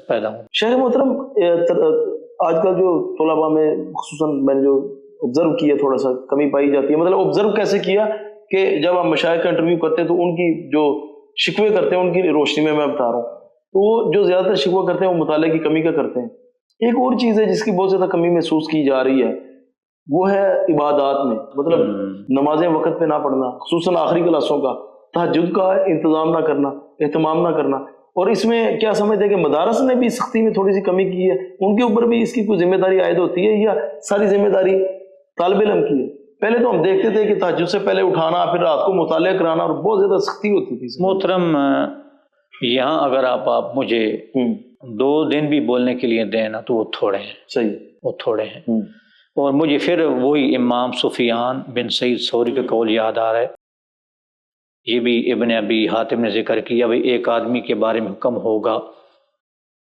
پیدا ہوں۔ شیخ محترم، آج کل جو طلباء میں خصوصاً میں نے جو آبزرو کیا تھوڑا سا کمی پائی جاتی ہے، مطلب آبزرو کیسے کیا کہ جب آپ مشائخ کا انٹرویو کرتے ہیں تو ان کی جو شکوے کرتے ہیں ان کی روشنی میں بتا رہا ہوں، تو وہ جو زیادہ تر شکوہ کرتے ہیں وہ مطالعے کی کمی کا کرتے ہیں۔ ایک اور چیز ہے جس کی بہت زیادہ کمی محسوس کی جا رہی ہے، وہ ہے عبادات میں، مطلب نمازیں وقت پہ نہ پڑھنا، خصوصاً آخری کلاسوں کا، تہجد کا انتظام نہ کرنا، اہتمام نہ کرنا۔ اور اس میں کیا سمجھتے ہیں کہ مدارس نے بھی سختی میں تھوڑی سی کمی کی ہے، ان کے اوپر بھی اس کی کوئی ذمہ داری عائد ہوتی ہے یا ساری ذمہ داری طالب علم کی ہے؟ پہلے تو ہم دیکھتے تھے کہ تہجد سے پہلے اٹھانا، پھر رات کو مطالعہ کرانا، اور بہت زیادہ سختی ہوتی تھی۔ محترم، یہاں اگر آپ مجھے 2 دن بھی بولنے کے لیے دیں نا تو وہ تھوڑے ہیں، صحیح، وہ تھوڑے ہیں۔ اور مجھے پھر وہی امام سفیان بن سعید ثوری کا قول یاد آ رہا ہے، یہ بھی ابن ابی حاتم نے ذکر کیا، بھئی ایک آدمی کے بارے میں حکم ہوگا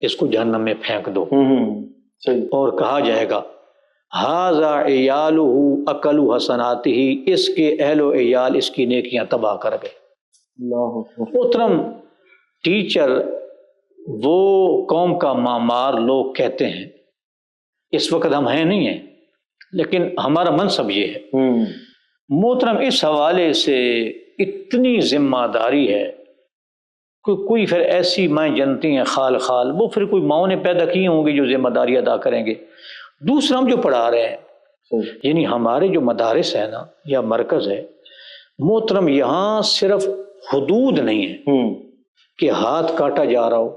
اس کو جہنم میں پھینک دو، اور کہا جائے گا ھذا عیالہ اکلوا حسناتہ، اس کے اہل و عیال اس کی نیکیاں تباہ کر گئے۔ محترم، ٹیچر وہ قوم کا معمار لوگ کہتے ہیں، اس وقت ہم ہیں نہیں ہیں، لیکن ہمارا منصب یہ ہے۔ محترم، اس حوالے سے اتنی ذمہ داری ہے، کوئی پھر ایسی مائیں جنتی ہیں خال خال، وہ پھر کوئی ماؤں نے پیدا کی ہوں گی جو ذمہ داری ادا کریں گے۔ دوسرا، ہم جو پڑھا رہے ہیں، یعنی ہمارے جو مدارس ہیں نا یا مرکز ہے محترم، یہاں صرف حدود نہیں ہے کہ ہاتھ کاٹا جا رہا ہو،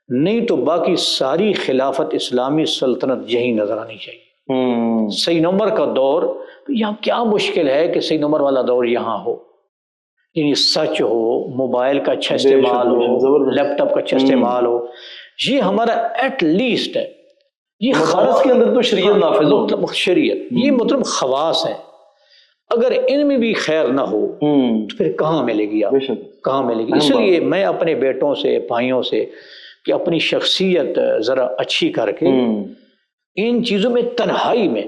نہیں تو باقی ساری خلافت اسلامی سلطنت یہی نظر آنی چاہیے۔ سیدنا عمر کا دور، یہاں کیا مشکل ہے کہ سیدنا عمر والا دور یہاں ہو، یعنی سچ ہو، موبائل کا اچھا استعمال ہو، لیپ ٹاپ کا اچھا استعمال ہو، یہ ہمارا ایٹ لیسٹ ہے۔ یہ مدارس کے اندر تو شریعت نافذ ہو، مطلب شریعت، یہ مطلب خواص ہے، اگر ان میں بھی خیر نہ ہو تو پھر کہاں ملے گی آپ، کہاں ملے گی؟ اس لیے میں اپنے بیٹوں سے، بھائیوں سے کہ اپنی شخصیت ذرا اچھی کر کے ان چیزوں میں تنہائی میں،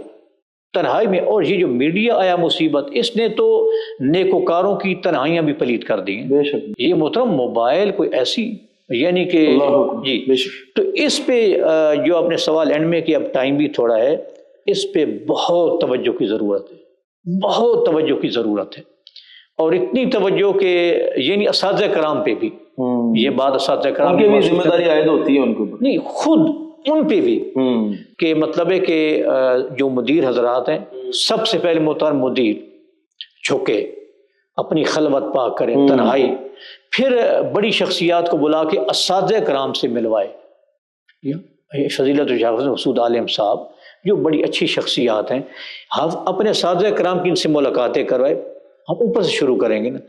اور یہ جو میڈیا آیا مصیبت، اس نے تو نیکوکاروں کی تنہائیاں بھی پلید کر دی ہیں۔ یہ محترم موبائل کوئی ایسی، یعنی کہ جی، تو اس پہ جو آپ نے سوال اینڈ میں کیا، اب ٹائم بھی تھوڑا ہے، اس پہ بہت توجہ کی ضرورت ہے، بہت توجہ کی ضرورت ہے، اور اتنی توجہ کہ یعنی اساتذہ کرام پہ بھی، یہ بات اساتذہ کرام کی بھی ذمہ داری عائد ہوتی ہے ان کو، نہیں خود ان پہ بھی، کہ مطلب ہے کہ جو مدیر حضرات ہیں، سب سے پہلے محترم مدیر جھکے، اپنی خلوت پاک کریں، تنہائی، پھر بڑی شخصیات کو بلا کے اساتذہ کرام سے ملوائے۔ فضیلت الشیخ مسعود عالم صاحب جو بڑی اچھی شخصیات ہیں، ہم اپنے اساتذہ کرام کی ان سے ملاقاتیں کروائے۔ ہم اوپر سے شروع کریں گے نا،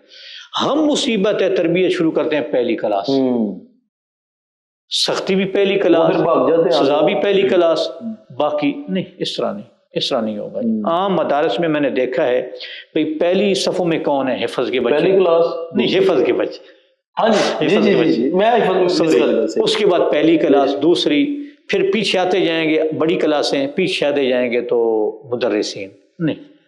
ہم مصیبت ہے تربیت شروع کرتے ہیں پہلی کلاس، سختی بھی پہلی کلاس، سزا بھی پہلی کلاس، باقی نہیں، اس طرح نہیں ہوگا۔ عام مدارس میں میں نے دیکھا ہے بھئی پہلی صفوں میں کون ہے؟ حفظ کے بچے، پہلی کلاس نہیں، حفظ کے بچے، اس کے بعد پہلی کلاس، دوسری، پھر پیچھے آتے جائیں گے بڑی کلاسیں، پیچھے آتے جائیں گے تو مدرسین، نہیں